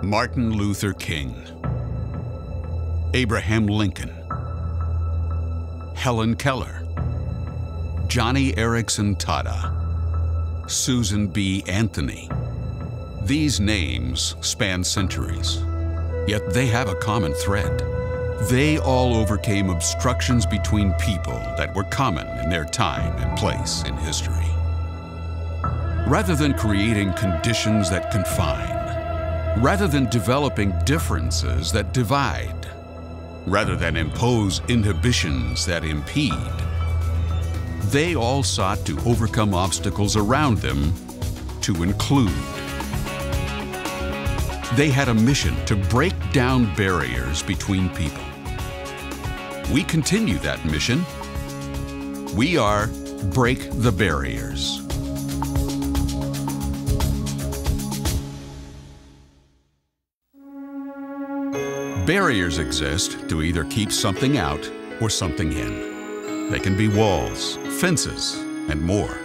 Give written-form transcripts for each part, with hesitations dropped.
Martin Luther King, Abraham Lincoln, Helen Keller, Johnny Erickson Tada, Susan B. Anthony. These names span centuries, yet they have a common thread. They all overcame obstructions between people that were common in their time and place in history. Rather than creating conditions that confine, rather than developing differences that divide, rather than impose inhibitions that impede, they all sought to overcome obstacles around them to include. They had a mission to break down barriers between people. We continue that mission. We are Break the Barriers. Barriers exist to either keep something out or something in. They can be walls, fences, and more.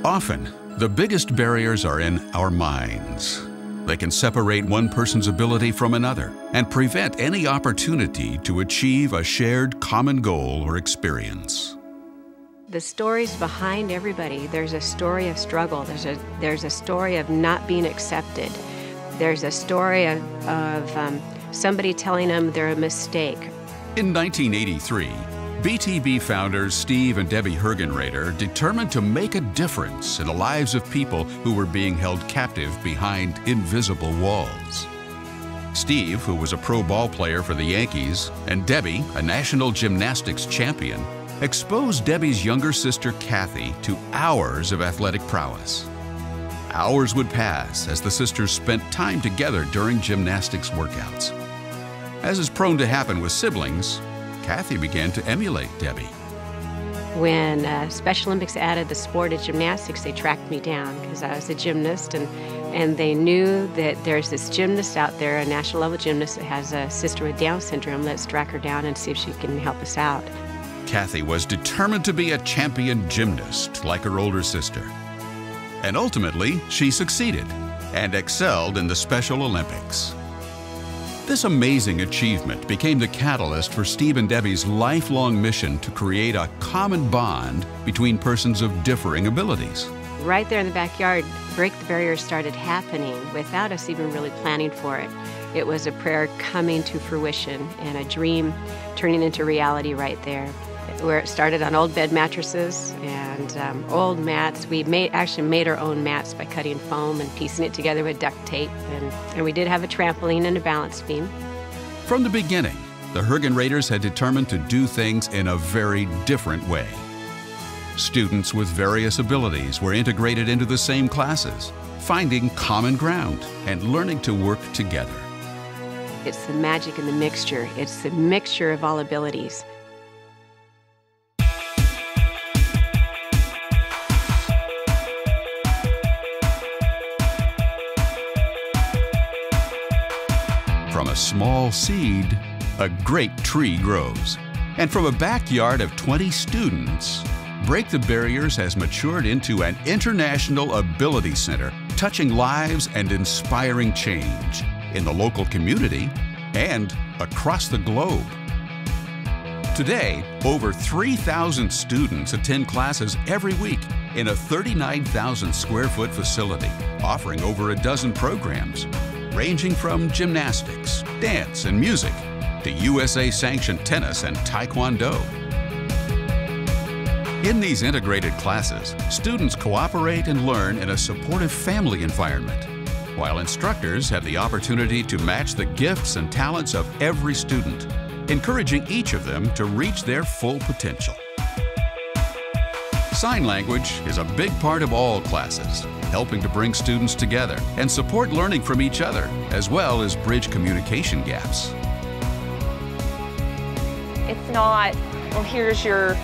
Often, the biggest barriers are in our minds. They can separate one person's ability from another and prevent any opportunity to achieve a shared common goal or experience. The stories behind everybody, there's a story of struggle, there's a story of not being accepted, there's a story of somebody telling them they're a mistake. In 1983, BTB founders Steve and Debbie Hergenrader determined to make a difference in the lives of people who were being held captive behind invisible walls. Steve, who was a pro ball player for the Yankees, and Debbie, a national gymnastics champion, exposed Debbie's younger sister Kathy to hours of athletic prowess. Hours would pass as the sisters spent time together during gymnastics workouts. As is prone to happen with siblings, Kathy began to emulate Debbie. When Special Olympics added the sport of gymnastics, they tracked me down because I was a gymnast, and they knew that there's this gymnast out there, a national level gymnast that has a sister with Down syndrome. Let's track her down and see if she can help us out. Kathy was determined to be a champion gymnast like her older sister. And ultimately, she succeeded and excelled in the Special Olympics. This amazing achievement became the catalyst for Steve and Debbie's lifelong mission to create a common bond between persons of differing abilities. Right there in the backyard, Break the Barriers started happening without us even really planning for it. It was a prayer coming to fruition and a dream turning into reality right there. Where it started on old bed mattresses and old mats. We actually made our own mats by cutting foam and piecing it together with duct tape. And we did have a trampoline and a balance beam. From the beginning, the Hergenraders had determined to do things in a very different way. Students with various abilities were integrated into the same classes, finding common ground and learning to work together. It's the magic in the mixture. It's the mixture of all abilities. From a small seed, a great tree grows. And from a backyard of 20 students, Break the Barriers has matured into an international ability center, touching lives and inspiring change in the local community and across the globe. Today, over 3,000 students attend classes every week in a 39,000 square foot facility, offering over a dozen programs, ranging from gymnastics, dance, and music to USA-sanctioned tennis and taekwondo. In these integrated classes, students cooperate and learn in a supportive family environment, while instructors have the opportunity to match the gifts and talents of every student, encouraging each of them to reach their full potential. Sign language is a big part of all classes, helping to bring students together and support learning from each other, as well as bridge communication gaps. It's not, well, here's your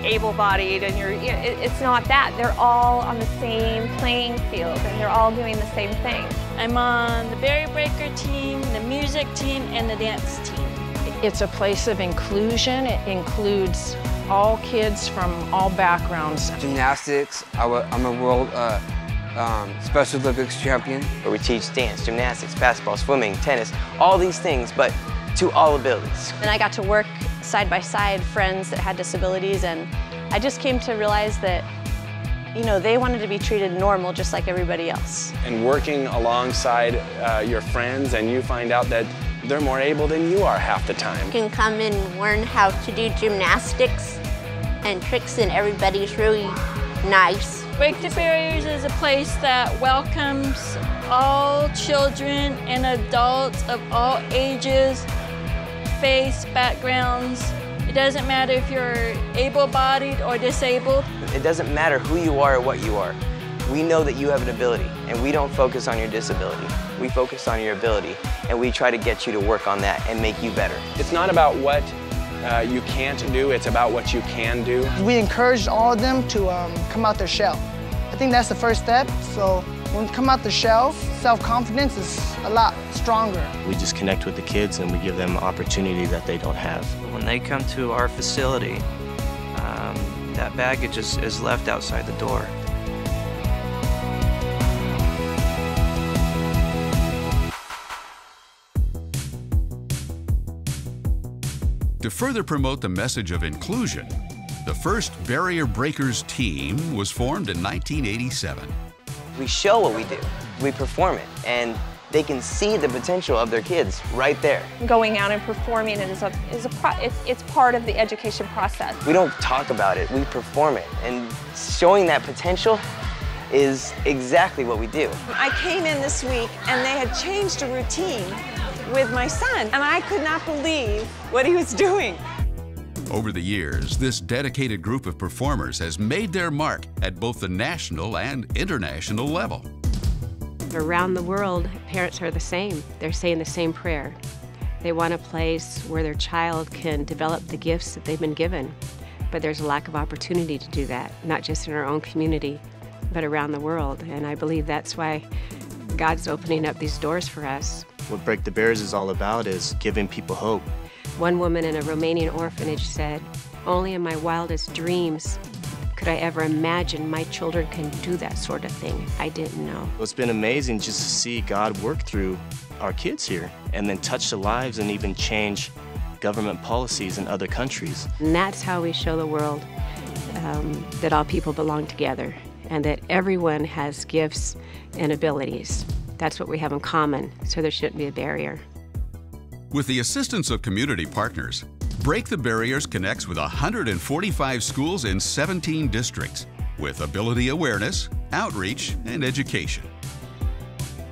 able-bodied and it's not that. They're all on the same playing field and they're all doing the same thing. I'm on the Barrier Breaker team, the music team, and the dance team. It's a place of inclusion. It includes all kids from all backgrounds. Gymnastics, I'm a world Special Olympics champion. Where we teach dance, gymnastics, basketball, swimming, tennis, all these things, but to all abilities. And I got to work side by side friends that had disabilities, and I just came to realize that, you know, they wanted to be treated normal just like everybody else. And working alongside your friends, and you find out that they're more able than you are half the time. You can come and learn how to do gymnastics and tricks, and everybody's really nice. Break the Barriers is a place that welcomes all children and adults of all ages, faiths, backgrounds. It doesn't matter if you're able-bodied or disabled. It doesn't matter who you are or what you are. We know that you have an ability, and we don't focus on your disability. We focus on your ability, and we try to get you to work on that and make you better. It's not about what you can't do, it's about what you can do. We encourage all of them to come out their shell. I think that's the first step, so when we come out the shell, self-confidence is a lot stronger. We just connect with the kids and we give them opportunity that they don't have. When they come to our facility, that baggage is left outside the door. To further promote the message of inclusion, the first Barrier Breakers team was formed in 1987. We show what we do, we perform it, and they can see the potential of their kids right there. Going out and performing it it's part of the education process. We don't talk about it, we perform it, and showing that potential is exactly what we do. I came in this week and they had changed a routine with my son, and I could not believe what he was doing. Over the years, this dedicated group of performers has made their mark at both the national and international level. Around the world, parents are the same. They're saying the same prayer. They want a place where their child can develop the gifts that they've been given. But there's a lack of opportunity to do that, not just in our own community, but around the world. And I believe that's why God's opening up these doors for us. What Break the Barriers is all about is giving people hope. One woman in a Romanian orphanage said, "Only in my wildest dreams could I ever imagine my children can do that sort of thing. I didn't know." It's been amazing just to see God work through our kids here and then touch the lives and even change government policies in other countries. And that's how we show the world that all people belong together and that everyone has gifts and abilities. That's what we have in common, so there shouldn't be a barrier. With the assistance of community partners, Break the Barriers connects with 145 schools in 17 districts with ability awareness, outreach, and education.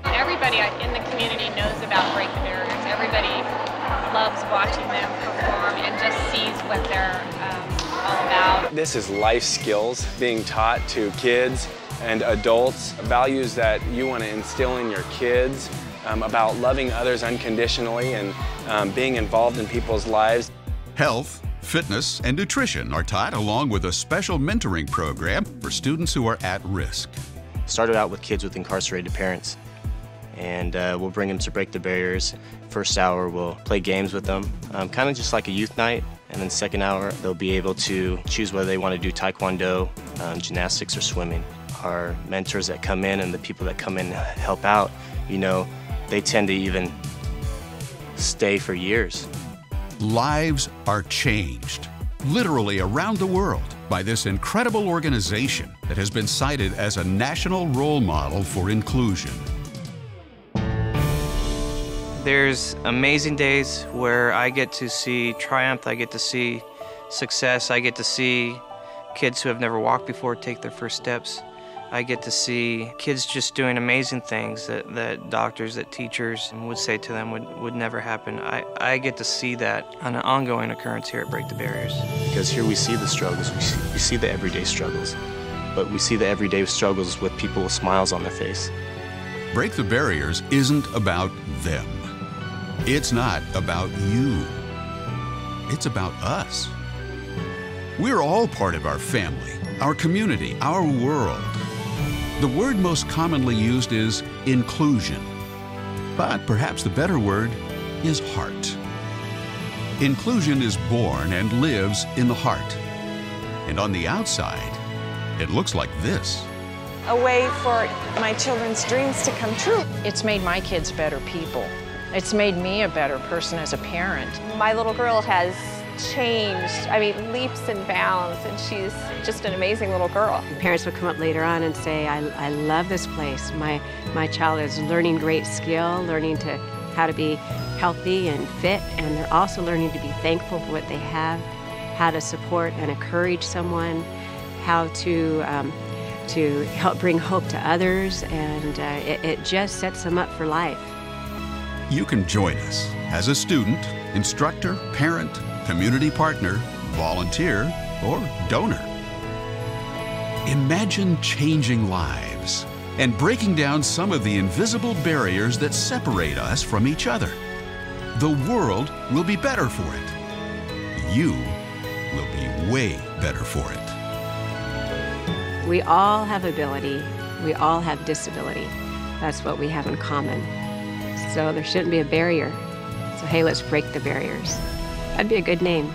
Everybody in the community knows about Break the Barriers. Everybody loves watching them perform and just sees what they're all about. This is life skills being taught to kids and adults, values that you want to instill in your kids about loving others unconditionally and being involved in people's lives. Health, fitness, and nutrition are taught along with a special mentoring program for students who are at risk. Started out with kids with incarcerated parents, and we'll bring them to Break the Barriers. First hour, we'll play games with them, kind of just like a youth night, and then second hour, they'll be able to choose whether they want to do taekwondo, gymnastics, or swimming. Our mentors that come in and the people that come in and help out, you know, they tend to even stay for years. Lives are changed, literally around the world, by this incredible organization that has been cited as a national role model for inclusion. There's amazing days where I get to see triumph, I get to see success, I get to see kids who have never walked before take their first steps. I get to see kids just doing amazing things that doctors, that teachers would say to them would never happen. I get to see that on an ongoing occurrence here at Break the Barriers. Because here we see the struggles, we see the everyday struggles, but we see the everyday struggles with people with smiles on their face. Break the Barriers isn't about them. It's not about you. It's about us. We're all part of our family, our community, our world. The word most commonly used is inclusion, but perhaps the better word is heart. Inclusion is born and lives in the heart, and on the outside, it looks like this. a way for my children's dreams to come true. It's made my kids better people. It's made me a better person as a parent. My little girl has changed, I mean, leaps and bounds, and she's just an amazing little girl. Parents would come up later on and say, I love this place. My child is learning great skill, learning how to be healthy and fit, and they're also learning to be thankful for what they have, how to support and encourage someone, how to help bring hope to others, and it just sets them up for life. You can join us as a student, instructor, parent, community partner, volunteer, or donor. Imagine changing lives and breaking down some of the invisible barriers that separate us from each other. The world will be better for it. You will be way better for it. We all have ability. We all have disability. That's what we have in common. So there shouldn't be a barrier. So hey, let's break the barriers. That'd be a good name.